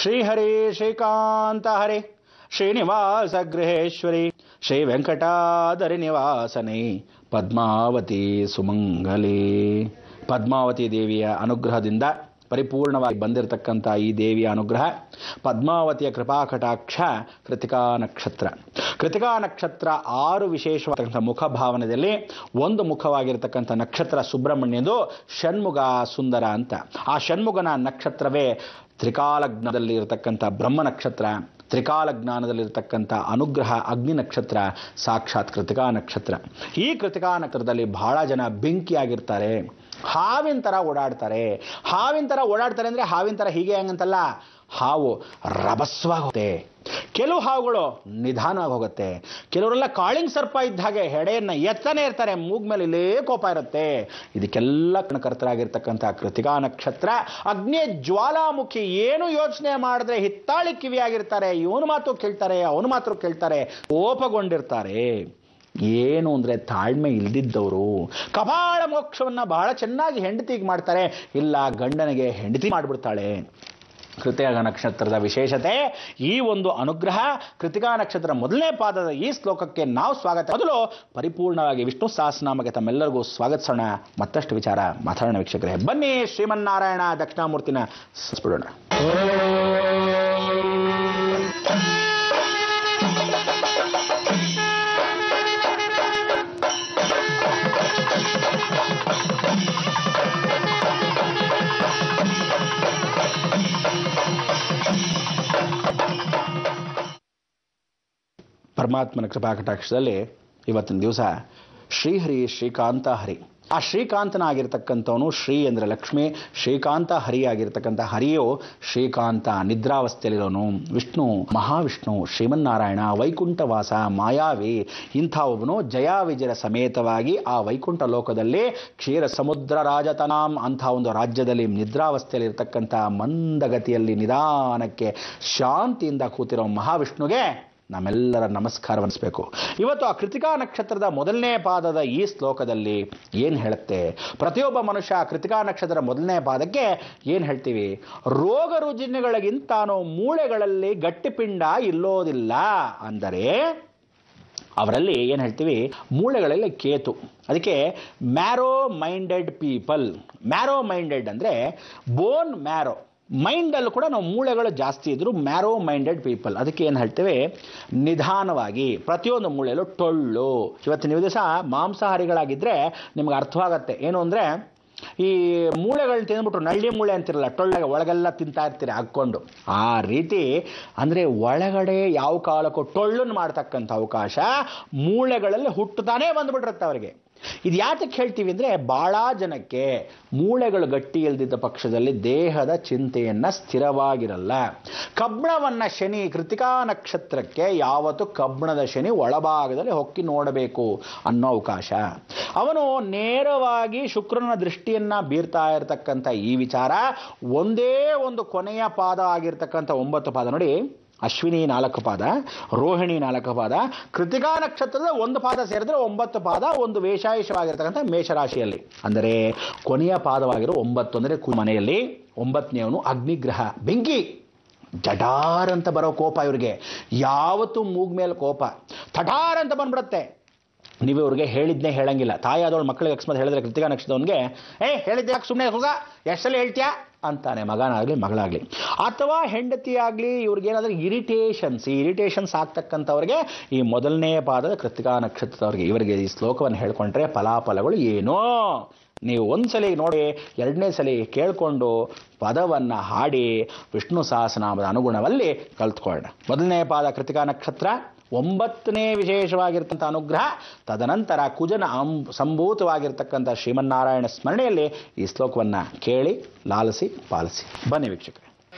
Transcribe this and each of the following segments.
ಶ್ರೀಹರಿ ಶ್ರೀಕಾಂತ ಹರಿ ಶ್ರೀನಿವಾಸ ಗೃಹೇಶ್ವರಿ ಶ್ರೀ ವೆಂಕಟಾದರಿ ನಿವಾಸನೆ ಪದ್ಮಾವತಿ ಸುಮಂಗಲಿ. ಪದ್ಮಾವತಿ ದೇವಿಯ ಅನುಗ್ರಹದಿಂದ ಪರಿಪೂರ್ಣವಾಗಿ ಬಂದಿರತಕ್ಕಂಥ ಈ ದೇವಿಯ ಅನುಗ್ರಹ, ಪದ್ಮಾವತಿಯ ಕೃಪಾಕಟಾಕ್ಷ, ಕೃತಿಕಾ ನಕ್ಷತ್ರ. ಕೃತಿಕಾ ನಕ್ಷತ್ರ 6 ವಿಶೇಷವಾದಂಥ ಮುಖಭಾವನೆಯಲ್ಲಿ ಒಂದು ಮುಖವಾಗಿರತಕ್ಕಂಥ ನಕ್ಷತ್ರ ಸುಬ್ರಹ್ಮಣ್ಯದು ಷಣ್ಮುಗ ಸುಂದರ ಅಂತ. ಆ ಷಣ್ಮುಗನ ನಕ್ಷತ್ರವೇ ತ್ರಿಕಾಲಜ್ಞಾನದಲ್ಲಿ ಇರತಕ್ಕಂಥ ಬ್ರಹ್ಮ ನಕ್ಷತ್ರ, ತ್ರಿಕಾಲಜ್ಞಾನದಲ್ಲಿರ್ತಕ್ಕಂಥ ಅನುಗ್ರಹ ಅಗ್ನಿ ನಕ್ಷತ್ರ, ಸಾಕ್ಷಾತ್ ಕೃತಿಕಾ ನಕ್ಷತ್ರ. ಈ ಕೃತಿಕಾ ನಕ್ಷತ್ರದಲ್ಲಿ ಬಹಳ ಜನ ಬೆಂಕಿಯಾಗಿರ್ತಾರೆ, ಹಾವಿನ ಥರ ಓಡಾಡ್ತಾರೆ. ಹಾವಿನ ಥರ ಓಡಾಡ್ತಾರೆ ಅಂದರೆ ಹಾವಿನ ಥರ ಹೀಗೆ ಹಂಗಂತಲ್ಲ, ಹಾವು ರಭಸವಾಗಿ ಹೋಗುತ್ತೆ. ಕೆಲವು ಹಾವುಗಳು ನಿಧಾನವಾಗಿ ಹೋಗುತ್ತೆ. ಕೆಲವರೆಲ್ಲ ಕಾಳಿಂಗ್ ಸರ್ಪ ಇದ್ದ ಹಾಗೆ ಹೆಡೆಯನ್ನು ಎತ್ತನೇ ಇರ್ತಾರೆ, ಮೂಗ್ ಮೇಲೆ ಇಲ್ಲೇ ಕೋಪ ಇರುತ್ತೆ. ಇದಕ್ಕೆಲ್ಲ ಕರ್ತರಾಗಿರ್ತಕ್ಕಂಥ ಕೃತಿಕಾ ನಕ್ಷತ್ರ ಅಗ್ನಿ ಜ್ವಾಲಾಮುಖಿ. ಏನು ಯೋಚನೆ ಮಾಡಿದ್ರೆ ಹಿತ್ತಾಳಿ ಕಿವಿಯಾಗಿರ್ತಾರೆ. ಇವನು ಮಾತು ಕೇಳ್ತಾರೆ, ಅವನು ಮಾತು ಕೇಳ್ತಾರೆ, ಕೋಪಗೊಂಡಿರ್ತಾರೆ. ಏನು ಅಂದರೆ ತಾಳ್ಮೆ ಇಲ್ದಿದ್ದವರು. ಕಪಾಳ ಮೋಕ್ಷವನ್ನು ಬಹಳ ಚೆನ್ನಾಗಿ ಹೆಂಡತಿಗೆ ಮಾಡ್ತಾರೆ, ಇಲ್ಲ ಗಂಡನಿಗೆ ಹೆಂಡತಿ ಮಾಡಿಬಿಡ್ತಾಳೆ. ಕೃತಿಕಾ ನಕ್ಷತ್ರದ ವಿಶೇಷತೆ ಈ ಒಂದು ಅನುಗ್ರಹ. ಕೃತಿಕಾ ನಕ್ಷತ್ರ ಮೊದಲನೇ ಪಾದದ ಈ ಶ್ಲೋಕಕ್ಕೆ ನಾವು ಸ್ವಾಗತ. ಮೊದಲು ಪರಿಪೂರ್ಣವಾಗಿ ವಿಷ್ಣು ಸಹಸ್ರನಾಮಕ್ಕೆ ತಮ್ಮೆಲ್ಲರಿಗೂ ಸ್ವಾಗತಿಸೋಣ. ಮತ್ತಷ್ಟು ವಿಚಾರ ಮಾತಾಡೋಣ ವೀಕ್ಷಕರೇ. ಬನ್ನಿ ಶ್ರೀಮನ್ನಾರಾಯಣ ದಕ್ಷಿಣಾಮೂರ್ತಿನ ಸ್ಮರಿಸೋಣ. ಪರಮಾತ್ಮನ ಕೃಪಾಕಟಾಕ್ಷದಲ್ಲಿ ಇವತ್ತಿನ ದಿವಸ ಶ್ರೀಹರಿ ಶ್ರೀಕಾಂತ ಹರಿ. ಆ ಶ್ರೀಕಾಂತನಾಗಿರ್ತಕ್ಕಂಥವನು, ಶ್ರೀ ಅಂದರೆ ಲಕ್ಷ್ಮಿ, ಶ್ರೀಕಾಂತ ಹರಿ ಆಗಿರ್ತಕ್ಕಂಥ ಹರಿಯು ಶ್ರೀಕಾಂತ ನಿದ್ರಾವಸ್ಥೆಯಲ್ಲಿರೋನು. ವಿಷ್ಣು, ಮಹಾವಿಷ್ಣು, ಶ್ರೀಮನ್ನಾರಾಯಣ, ವೈಕುಂಠವಾಸ, ಮಾಯಾವಿ ಇಂಥ ಒಬ್ಬನು ಜಯಾವಿಜಯ ಸಮೇತವಾಗಿ ಆ ವೈಕುಂಠ ಲೋಕದಲ್ಲಿ ಕ್ಷೀರ ಸಮುದ್ರ ರಾಜತನಾಂ ಅಂಥ ಒಂದು ರಾಜ್ಯದಲ್ಲಿ ನಿದ್ರಾವಸ್ಥೆಯಲ್ಲಿರ್ತಕ್ಕಂಥ ಮಂದಗತಿಯಲ್ಲಿ ನಿಧಾನಕ್ಕೆ ಶಾಂತಿಯಿಂದ ಕೂತಿರೋ ಮಹಾವಿಷ್ಣುಗೆ ನಮ್ಮೆಲ್ಲರ ನಮಸ್ಕಾರವನ್ನಿಸಬೇಕು. ಇವತ್ತು ಆ ಕೃತಿಕಾ ನಕ್ಷತ್ರದ ಮೊದಲನೇ ಪಾದದ ಈ ಶ್ಲೋಕದಲ್ಲಿ ಏನು ಹೇಳುತ್ತೆ? ಪ್ರತಿಯೊಬ್ಬ ಮನುಷ್ಯ ಕೃತಿಕಾ ನಕ್ಷತ್ರದ ಮೊದಲನೇ ಪಾದಕ್ಕೆ ಏನು ಹೇಳ್ತೀವಿ? ರೋಗ ರುಜಿನಗಳಿಗಿಂತಾನು ಮೂಳೆಗಳಲ್ಲಿ ಗಟ್ಟಿಪಿಂಡ ಇಲ್ಲೋದಿಲ್ಲ ಅಂದರೆ ಅವರಲ್ಲಿ ಏನು ಹೇಳ್ತೀವಿ? ಮೂಳೆಗಳಲ್ಲಿ ಕೇತು. ಅದಕ್ಕೆ marrow minded people. Marrow minded ಅಂದರೆ ಬೋನ್ ಮ್ಯಾರೋ. ಮೈಂಡಲ್ಲೂ ಕೂಡ ನಾವು ಮೂಳೆಗಳು ಜಾಸ್ತಿ ಇದ್ದರೂ ಮ್ಯಾರೋ ಮೈಂಡೆಡ್ ಪೀಪಲ್. ಅದಕ್ಕೆ ಏನು ಹೇಳ್ತೇವೆ? ನಿಧಾನವಾಗಿ ಪ್ರತಿಯೊಂದು ಮೂಳೆಯಲ್ಲೂ ಟೊಳ್ಳು. ಇವತ್ತಿನ ದಿವಸ ಮಾಂಸಾಹಾರಿಗಳಾಗಿದ್ದರೆ ನಿಮ್ಗೆ ಅರ್ಥವಾಗತ್ತೆ. ಏನು ಅಂದರೆ ಈ ಮೂಳೆಗಳನ್ನ ತಿಂದ್ಬಿಟ್ರು ನಳ್ಳಿ ಮೂಳೆ ಅಂತಿರಲ್ಲ, ಟೊಳ್ಳೆಗೆ ಒಳಗೆಲ್ಲ ತಿಂತಾ ಇರ್ತೀರಿ ಹಾಕ್ಕೊಂಡು. ಆ ರೀತಿ ಅಂದರೆ ಒಳಗಡೆ ಯಾವ ಕಾಲಕ್ಕೂ ಟೊಳ್ಳನ್ನು ಮಾಡ್ತಕ್ಕಂಥ ಅವಕಾಶ ಮೂಳೆಗಳಲ್ಲಿ ಹುಟ್ಟುತ್ತಾನೇ ಬಂದುಬಿಟ್ಟಿರುತ್ತೆ ಅವರಿಗೆ. ಇದು ಯಾತಕ್ಕೆ ಹೇಳ್ತೀವಿ ಅಂದರೆ ಭಾಳ ಜನಕ್ಕೆ ಮೂಳೆಗಳು ಗಟ್ಟಿ ಇಲ್ದಿದ್ದ ಪಕ್ಷದಲ್ಲಿ ದೇಹದ ಚಿಂತೆಯನ್ನು ಸ್ಥಿರವಾಗಿರಲ್ಲ. ಕಬ್ಬಣವನ್ನು ಶನಿ ಕೃತಿಕಾ ನಕ್ಷತ್ರಕ್ಕೆ ಯಾವತ್ತು ಕಬ್ಬಣದ ಶನಿ ಒಳಭಾಗದಲ್ಲಿ ಹೊಕ್ಕಿ ನೋಡಬೇಕು ಅನ್ನೋ ಅವಕಾಶ. ಅವನು ನೇರವಾಗಿ ಶುಕ್ರನ ದೃಷ್ಟಿಯನ್ನು ಬೀರ್ತಾ ಇರತಕ್ಕಂಥ ಈ ವಿಚಾರ ಒಂದೇ ಒಂದು ಕೊನೆಯ ಪಾದ ಆಗಿರ್ತಕ್ಕಂಥ 9 ಪಾದ ನೋಡಿ. ಅಶ್ವಿನಿ 4 ಪಾದ, ರೋಹಿಣಿ 4 ಪಾದ, ಕೃತಿಕಾ ನಕ್ಷತ್ರದ 1 ಪಾದ ಸೇರಿದ್ರೆ 9 ಪಾದ ಒಂದು ವೇಷಾಯುಷವಾಗಿರ್ತಕ್ಕಂಥ ಮೇಷರಾಶಿಯಲ್ಲಿ. ಅಂದರೆ ಕೊನೆಯ ಪಾದವಾಗಿರೋ 9 ಅಂದರೆ ಮನೆಯಲ್ಲಿ 9ನೇವನು ಅಗ್ನಿಗ್ರಹ, ಬೆಂಕಿ. ಜಟಾರ್ ಅಂತ ಬರೋ ಕೋಪ ಇವ್ರಿಗೆ, ಯಾವತ್ತೂ ಮೂಗ್ ಮೇಲೆ ಕೋಪ ಥಟಾರ್ ಅಂತ ಬಂದ್ಬಿಡುತ್ತೆ. ನೀವು ಇವ್ರಿಗೆ ಹೇಳಿದ್ನೇ ಹೇಳಂಗಿಲ್ಲ. ತಾಯಾದವಳು ಮಕ್ಕಳಿಗೆ ಅಕಸ್ಮಾತ್ ಹೇಳಿದ್ರೆ ಕೃತಿಕಾ ನಕ್ಷತ್ರದವನಿಗೆ ಹೇಳಿದ್ದೆ ಯಾಕೆ ಸುಮ್ಮನೆ ಹೋಗ, ಎಷ್ಟಲ್ಲಿ ಹೇಳ್ತೀಯಾ ಅಂತಾನೆ, ಮಗನಾಗಲಿ ಮಗಳಾಗಲಿ. ಅಥವಾ ಹೆಂಡತಿ ಆಗಲಿ, ಇವ್ರಿಗೇನಾದರೂ ಇರಿಟೇಷನ್ಸ್ ಆಗ್ತಕ್ಕಂಥವ್ರಿಗೆ ಈ ಮೊದಲನೇ ಪಾದದ ಕೃತಿಕಾ ನಕ್ಷತ್ರದವ್ರಿಗೆ ಇವರಿಗೆ ಈ ಶ್ಲೋಕವನ್ನು ಹೇಳ್ಕೊಂಡ್ರೆ ಫಲಾಫಲಗಳು ಏನೋ ನೀವು ಒಂದ್ಸಲಿ ನೋಡಿ, 2ನೇ ಸಲ ಕೇಳಿಕೊಂಡು ಪದವನ್ನು ಹಾಡಿ ವಿಷ್ಣು ಸಹಸ್ರನಾಮದ ಅನುಗುಣದಲ್ಲಿ ಕಲ್ತ್ಕೊಳ್ಳೋಣ. ಮೊದಲನೇ ಪಾದ ಕೃತಿಕಾ ನಕ್ಷತ್ರ, 9ನೇ ವಿಶೇಷವಾಗಿರ್ತಕ್ಕಂಥ ಅನುಗ್ರಹ. ತದನಂತರ ಕುಜನ ಸಂಭೂತವಾಗಿರ್ತಕ್ಕಂಥ ಶ್ರೀಮನ್ನಾರಾಯಣ ಸ್ಮರಣೆಯಲ್ಲಿ ಈ ಶ್ಲೋಕವನ್ನು ಕೇಳಿ ಲಾಲಿಸಿ ಪಾಲಿಸಿ. ಬನ್ನಿ ವೀಕ್ಷಕರೇ.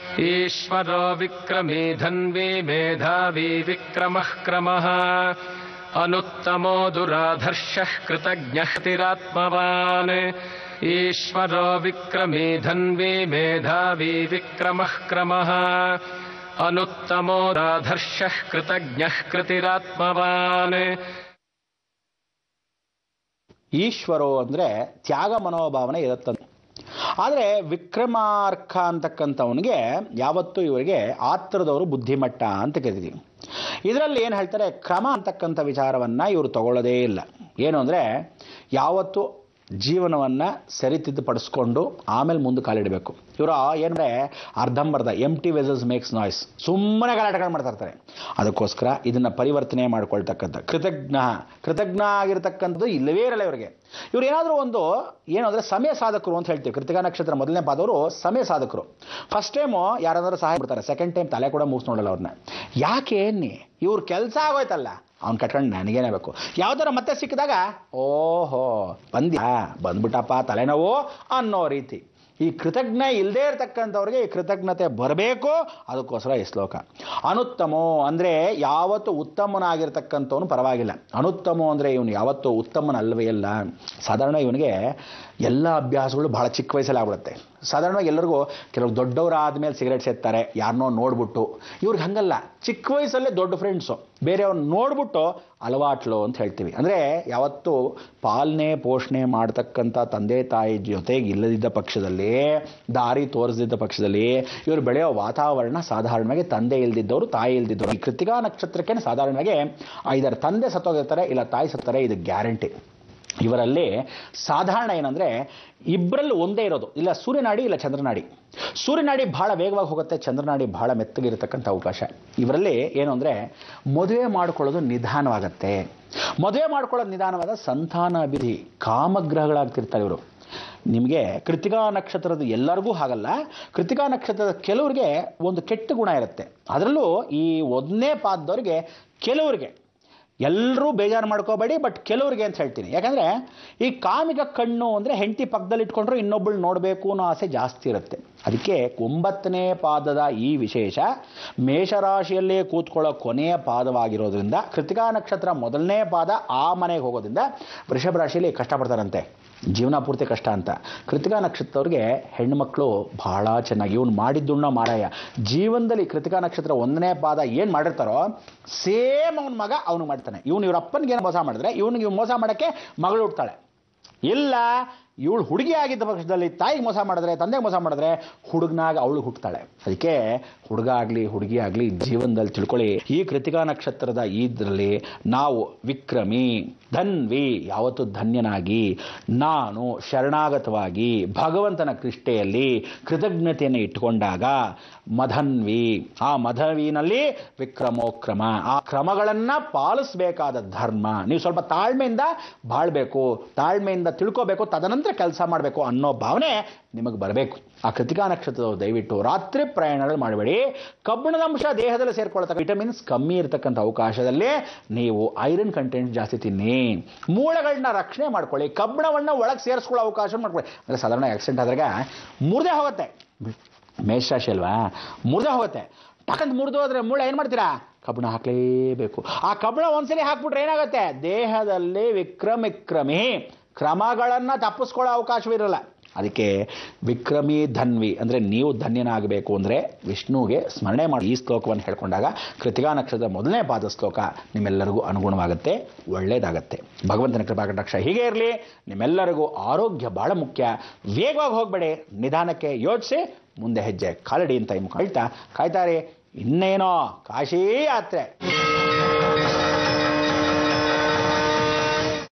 ಈಶ್ವರೋ ವಿಕ್ರಮೇ ಧನ್ವೇ ಮೇಧಾವಿ ವಿಕ್ರಮಃ ಕ್ರಮಃ ಅನುತ್ತಮೋ ದುರಾಧರ್ಷಃ ಕೃತಜ್ಞಃ ತಿರಾತ್ಮವಾನ್. ಈಶ್ವರೋ ವಿಕ್ರಮೇ ಧನ್ವೇ ಮೇಧಾವಿ ವಿಕ್ರಮಃ ಕ್ರಮಃ ಅನುತ್ತಮೋ ದುರಾಧರ್ಷಃ ಕೃತಜ್ಞಃ ಕೃತಿರಾತ್ಮವಾನ್. ಈಶ್ವರೋ ಅಂದರೆ ತ್ಯಾಗ ಮನೋಭಾವನೆ ಇರುತ್ತದೆ. ಆದರೆ ವಿಕ್ರಮಾರ್ಕ ಅಂತಕ್ಕಂಥವನಿಗೆ ಯಾವತ್ತೂ ಇವರಿಗೆ ಆತ್ರದವರು ಬುದ್ಧಿಮಟ್ಟ ಅಂತ ಕರಿತೀವಿ. ಇದರಲ್ಲಿ ಏನು ಹೇಳ್ತಾರೆ, ಕ್ರಮ ಅಂತಕ್ಕಂಥ ವಿಚಾರವನ್ನು ಇವರು ತಗೊಳ್ಳೋದೇ ಇಲ್ಲ. ಏನು ಅಂದರೆ ಯಾವತ್ತು ಜೀವನವನ್ನು ಸರಿತಿದ್ದುಪಡಿಸ್ಕೊಂಡು ಆಮೇಲೆ ಮುಂದೆ ಕಾಲಿಡಬೇಕು. ಇವರು ಏನಂದರೆ ಅರ್ಧಂಬರ್ಧ ಎಂಟಿ ವೆಸಲ್ಸ್ ಮೇಕ್ಸ್ ನಾಯ್ಸ್, ಸುಮ್ಮನೆ ಗಲಾಟೆಗಳು ಮಾಡ್ತಾ ಇರ್ತಾರೆ. ಅದಕ್ಕೋಸ್ಕರ ಇದನ್ನು ಪರಿವರ್ತನೆ ಮಾಡ್ಕೊಳ್ತಕ್ಕಂಥ ಕೃತಜ್ಞ ಆಗಿರ್ತಕ್ಕಂಥದ್ದು ಇಲ್ಲವೇ ಇರಲ್ಲ ಇವರಿಗೆ. ಇವ್ರು ಏನಾದರೂ ಒಂದು ಏನು ಅಂದರೆ ಸಮಯ ಸಾಧಕರು ಅಂತ ಹೇಳ್ತೀವಿ. ಕೃತಿಕಾ ನಕ್ಷತ್ರ ಮೊದಲನೇ ಪಾದವರು ಸಮಯ ಸಾಧಕರು. ಫಸ್ಟ್ ಟೈಮು ಯಾರಾದರೂ ಸಹಾಯ ಮಾಡ್ತಾರೆ, ಸೆಕೆಂಡ್ ಟೈಮ್ ತಲೆ ಕೂಡ ಮೂಸ್ ನೋಡಲ್ಲ ಅವ್ರನ್ನ. ಯಾಕೆ ಅನ್ನಿ, ಇವ್ರ ಕೆಲಸ ಆಗೋಯ್ತಲ್ಲ, ಅವ್ನು ಕಟ್ಕೊಂಡು ನನಗೇನೇ ಬೇಕು. ಯಾವ್ದಾರ ಮತ್ತೆ ಸಿಕ್ಕಿದಾಗ ಓಹೋ ಬಂದ್ಬಿಟ್ಟಪ್ಪ ತಲೆನೋವು ಅನ್ನೋ ರೀತಿ. ಈ ಕೃತಜ್ಞ ಇಲ್ಲದೇ ಇರತಕ್ಕಂಥವ್ರಿಗೆ ಈ ಕೃತಜ್ಞತೆ ಬರಬೇಕು. ಅದಕ್ಕೋಸ್ಕರ ಈ ಶ್ಲೋಕ. ಅನುತ್ತಮೋ ಅಂದರೆ ಯಾವತ್ತು ಉತ್ತಮನಾಗಿರ್ತಕ್ಕಂಥವನು ಪರವಾಗಿಲ್ಲ. ಅನುತ್ತಮೋ ಅಂದರೆ ಇವನು ಯಾವತ್ತು ಉತ್ತಮನಲ್ಲವೇ ಇಲ್ಲ. ಸಾಧಾರಣ ಇವನಿಗೆ ಎಲ್ಲ ಅಭ್ಯಾಸಗಳು ಬಹಳ ಚಿಕ್ಕ ವಯಸ್ಸಲ್ಲಿ ಆಗ್ಬಿಡುತ್ತೆ. ಸಾಧಾರಣವಾಗಿ ಎಲ್ಲರಿಗೂ ಕೆಲವು ದೊಡ್ಡವರು ಆದಮೇಲೆ ಸಿಗರೇಟ್ ಸೇರ್ತಾರೆ, ಯಾರನ್ನೋ ನೋಡ್ಬಿಟ್ಟು. ಇವ್ರಿಗೆ ಹಂಗಲ್ಲ, ಚಿಕ್ಕ ವಯಸ್ಸಲ್ಲೇ ದೊಡ್ಡ ಫ್ರೆಂಡ್ಸು, ಬೇರೆಯವ್ರನ್ನ ನೋಡ್ಬಿಟ್ಟು ಅಲವಾಟ್ಲು ಅಂತ ಹೇಳ್ತೀವಿ. ಅಂದರೆ ಯಾವತ್ತು ಪಾಲನೆ ಪೋಷಣೆ ಮಾಡ್ತಕ್ಕಂಥ ತಂದೆ ತಾಯಿ ಜೊತೆಗೆ ಇಲ್ಲದಿದ್ದ ಪಕ್ಷದಲ್ಲಿ, ದಾರಿ ತೋರಿಸದಿದ್ದ ಪಕ್ಷದಲ್ಲಿ ಇವರು ಬೆಳೆಯೋ ವಾತಾವರಣ ಸಾಧಾರಣವಾಗಿ ತಂದೆ ಇಲ್ದಿದ್ದವರು ತಾಯಿ ಇಲ್ದಿದ್ದವರು. ಈ ಕೃತಿಕಾ ನಕ್ಷತ್ರಕ್ಕೆ ಸಾಧಾರಣವಾಗಿ ಇದರ ತಂದೆ ಸತ್ತೋಗಿರ್ತಾರೆ, ಇಲ್ಲ ತಾಯಿ ಸತ್ತಾರೆ, ಇದು ಗ್ಯಾರಂಟಿ. ಇವರಲ್ಲಿ ಸಾಧಾರಣ ಏನಂದರೆ ಇಬ್ಬರಲ್ಲಿ ಒಂದೇ ಇರೋದು, ಇಲ್ಲ ಸೂರ್ಯನಾಡಿ ಇಲ್ಲ ಚಂದ್ರನಾಡಿ. ಸೂರ್ಯನಾಡಿ ಬಹಳ ವೇಗವಾಗಿ ಹೋಗುತ್ತೆ, ಚಂದ್ರನಾಡಿ ಬಹಳ ಮೆತ್ತಗಿರತಕ್ಕಂಥ ಅವಕಾಶ. ಇವರಲ್ಲಿ ಏನು ಅಂದರೆ ಮದುವೆ ಮಾಡ್ಕೊಳ್ಳೋದು ನಿಧಾನವಾಗತ್ತೆ. ಮದುವೆ ಮಾಡ್ಕೊಳ್ಳೋದು ನಿಧಾನವಾದ ಸಂತಾನ ಅಭಿವೃದ್ಧಿ, ಕಾಮಗ್ರಹಗಳಾಗ್ತಿರ್ತಾರೆ ಇವರು. ನಿಮಗೆ ಕೃತಿಕಾ ನಕ್ಷತ್ರದ ಎಲ್ಲರಿಗೂ ಹಾಗಲ್ಲ. ಕೃತಿಕಾ ನಕ್ಷತ್ರದ ಕೆಲವರಿಗೆ ಒಂದು ಕೆಟ್ಟ ಗುಣ ಇರುತ್ತೆ. ಅದರಲ್ಲೂ ಈ ಒಂದನೇ ಪಾದದವರಿಗೆ ಕೆಲವರಿಗೆ, ಎಲ್ಲರೂ ಬೇಜಾರು ಮಾಡ್ಕೋಬೇಡಿ, ಬಟ್ ಕೆಲವ್ರಿಗೆ ಅಂತ ಹೇಳ್ತೀನಿ. ಯಾಕಂದರೆ ಈ ಕಾಮಿಕ ಕಣ್ಣು ಅಂದರೆ ಹೆಂಡತಿ ಪಕ್ಕದಲ್ಲಿ ಇಟ್ಕೊಂಡ್ರು ಇನ್ನೊಬ್ಬಳು ನೋಡಬೇಕು ಅನ್ನೋ ಆಸೆ ಜಾಸ್ತಿ ಇರುತ್ತೆ. ಅದಕ್ಕೆ 9ನೇ ಪಾದದ ಈ ವಿಶೇಷ ಮೇಷರಾಶಿಯಲ್ಲೇ ಕೂತ್ಕೊಳ್ಳೋ ಕೊನೆಯ ಪಾದವಾಗಿರೋದ್ರಿಂದ, ಕೃತಿಕಾ ನಕ್ಷತ್ರ ಮೊದಲನೇ ಪಾದ ಆ ಮನೆಗೆ ಹೋಗೋದ್ರಿಂದ ವೃಷಭ ರಾಶಿಯಲ್ಲಿ ಕಷ್ಟಪಡ್ತಾರಂತೆ, ಜೀವನ ಪೂರ್ತಿ ಕಷ್ಟ ಅಂತ. ಕೃತಿಕಾ ನಕ್ಷತ್ರವ್ರಿಗೆ ಹೆಣ್ಣುಮಕ್ಕಳು ಭಾಳ ಚೆನ್ನಾಗಿ, ಇವನು ಮಾಡಿದ್ದುಣ್ಣ ಮಾರಾಯ. ಜೀವನದಲ್ಲಿ ಕೃತಿಕಾ ನಕ್ಷತ್ರ 1ನೇ ಪಾದ ಏನು ಮಾಡಿರ್ತಾರೋ ಸೇಮ್ ಅವನ ಮಗ ಅವನು ಮಾಡ್ತಾನೆ. ಇವ್ರ ಅಪ್ಪನಿಗೆ ಏನು ಮೋಸ ಮಾಡಿದ್ರೆ ಇವನಿಗೆ ಮೋಸ ಮಾಡೋಕ್ಕೆ ಮಗಳು ಹುಡ್ತಾಳೆ. ಇಲ್ಲ ಇವಳು ಹುಡುಗಿ ಆಗಿದ್ದ ಪಕ್ಷದಲ್ಲಿ ತಾಯಿಗೆ ಮೋಸ ಮಾಡಿದ್ರೆ, ತಂದೆಗೆ ಮೋಸ ಮಾಡಿದ್ರೆ ಹುಡುಗನಾಗ ಅವಳು ಹುಟ್ಟುತ್ತಾಳೆ. ಅದಕ್ಕೆ ಹುಡುಗ ಆಗಲಿ ಹುಡುಗಿ ಆಗಲಿ ಜೀವನದಲ್ಲಿ ತಿಳ್ಕೊಳ್ಳಿ, ಈ ಕೃತಿಕಾ ನಕ್ಷತ್ರದ ಇದರಲ್ಲಿ ನಾವು ವಿಕ್ರಮಿ ಧನ್ವಿ, ಯಾವತ್ತು ಧನ್ಯನಾಗಿ, ನಾನು ಶರಣಾಗತವಾಗಿ ಭಗವಂತನ ಕೃಷ್ಣೆಯಲ್ಲಿ ಕೃತಜ್ಞತೆಯನ್ನು ಇಟ್ಟುಕೊಂಡಾಗ ಮಧನ್ವಿ, ಆ ಮಧವಿನಲ್ಲಿ ವಿಕ್ರಮೋಕ್ರಮ, ಆ ಕ್ರಮಗಳನ್ನು ಪಾಲಿಸಬೇಕಾದ ಧರ್ಮ. ನೀವು ಸ್ವಲ್ಪ ತಾಳ್ಮೆಯಿಂದ ಬಾಳ್ಬೇಕು, ತಾಳ್ಮೆಯಿಂದ ತಿಳ್ಕೋಬೇಕು, ತದನಂತರ ಕೆಲಸ ಮಾಡಬೇಕು ಅನ್ನೋ ಭಾವನೆ ನಿಮಗೆ ಬರಬೇಕು. ಆ ಕೃತಿಕಾ ನಕ್ಷತ್ರದವರು ದಯವಿಟ್ಟು ರಾತ್ರಿ ಪ್ರಯಾಣಗಳು ಮಾಡಬೇಡಿ. ಕಬ್ಬಿಣದ ಅಂಶ ದೇಹದಲ್ಲಿ ಸೇರ್ಕೊಳ್ತಕ್ಕ ವಿಟಮಿನ್ಸ್ ಕಮ್ಮಿ ಇರತಕ್ಕಂಥ ಅವಕಾಶದಲ್ಲಿ ನೀವು ಐರನ್ ಕಂಟೆಂಟ್ ಜಾಸ್ತಿ ತಿನ್ನಿ. ಮೂಳೆಗಳನ್ನ ರಕ್ಷಣೆ ಮಾಡ್ಕೊಳ್ಳಿ, ಕಬ್ಬಿಣವನ್ನು ಒಳಗೆ ಸೇರಿಸ್ಕೊಳ್ಳೋ ಅವಕಾಶ ಮಾಡ್ಕೊಳ್ಳಿ. ಅಂದರೆ ಸಾಧಾರಣ ಆಕ್ಸಿಡೆಂಟ್ ಆದಾಗ ಮುರಿದೇ ಹೋಗುತ್ತೆ, ಮೇಷರಾಶಿ ಅಲ್ವಾ, ಮುರಿದೇ ಹೋಗುತ್ತೆ. ಟಕ್ಕಂತ ಮುರಿದು ಹೋದ್ರೆ ಮೂಳೆ ಏನು ಮಾಡ್ತೀರಾ, ಕಬ್ಬಿಣ ಹಾಕಲೇಬೇಕು. ಆ ಕಬ್ಬಿಣ ಒಂದ್ಸಲಿ ಹಾಕ್ಬಿಟ್ರೆ ಏನಾಗುತ್ತೆ, ದೇಹದಲ್ಲಿ ವಿಕ್ರಮಿ ಕ್ರಮಗಳನ್ನು ತಪ್ಪಿಸ್ಕೊಳ್ಳೋ ಅವಕಾಶವಿರಲ್ಲ. ಅದಕ್ಕೆ ವಿಕ್ರಮಿ ಧನ್ವಿ ಅಂದರೆ ನೀವು ಧನ್ಯನಾಗಬೇಕು ಅಂದರೆ ವಿಷ್ಣುವಿಗೆ ಸ್ಮರಣೆ ಮಾಡಿ ಈ ಶ್ಲೋಕವನ್ನು ಹೇಳ್ಕೊಂಡಾಗ ಕೃತಿಕಾ ನಕ್ಷತ್ರದ ಮೊದಲನೇ ಪಾದ ಶ್ಲೋಕ ನಿಮ್ಮೆಲ್ಲರಿಗೂ ಅನುಗುಣವಾಗುತ್ತೆ, ಒಳ್ಳೆಯದಾಗತ್ತೆ. ಭಗವಂತನ ಕೃಪಾ ಕಟಾಕ್ಷ ಹೀಗೆ ಇರಲಿ. ನಿಮ್ಮೆಲ್ಲರಿಗೂ ಆರೋಗ್ಯ ಭಾಳ ಮುಖ್ಯ. ವೇಗವಾಗಿ ಹೋಗಬೇಡಿ, ನಿಧಾನಕ್ಕೆ ಯೋಚಿಸಿ ಮುಂದೆ ಹೆಜ್ಜೆ ಕಾಲಡಿ ಅಂತ ಹೇಳ್ತಾ ಕಾಯ್ತಾರೆ. ಇನ್ನೇನೋ ಕಾಶಿ ಯಾತ್ರೆ.